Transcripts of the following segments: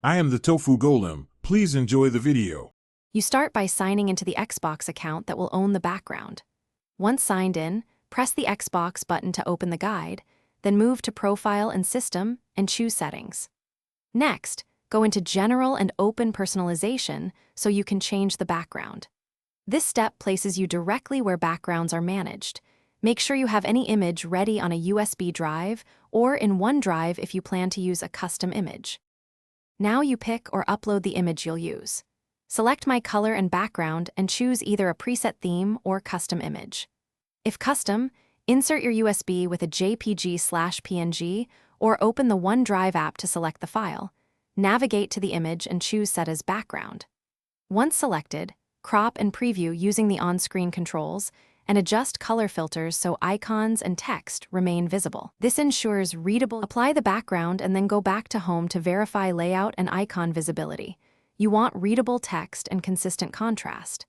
I am the Tofu Golem. Please enjoy the video. You start by signing into the Xbox account that will own the background. Once signed in, press the Xbox button to open the guide, then move to Profile and System and choose Settings. Next, go into General and Open Personalization so you can change the background. This step places you directly where backgrounds are managed. Make sure you have any image ready on a USB drive or in OneDrive if you plan to use a custom image. Now you pick or upload the image you'll use. Select My Color and Background and choose either a preset theme or custom image. If custom, insert your USB with a JPG/PNG or open the OneDrive app to select the file. Navigate to the image and choose Set as Background. Once selected, crop and preview using the on-screen controls and adjust color filters so icons and text remain visible. This ensures readable. Apply the background and then go back to Home to verify layout and icon visibility. You want readable text and consistent contrast.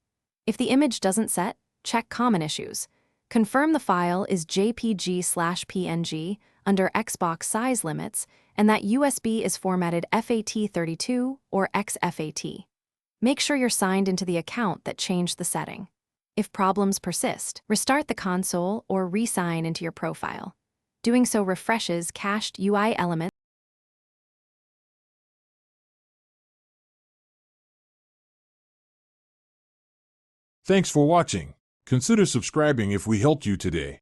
If the image doesn't set, check Common Issues. Confirm the file is JPG/PNG under Xbox size limits and that USB is formatted FAT32 or XFAT. Make sure you're signed into the account that changed the setting. If problems persist, restart the console or re-sign into your profile. Doing so refreshes cached UI elements. Thanks for watching. Consider subscribing if we helped you today.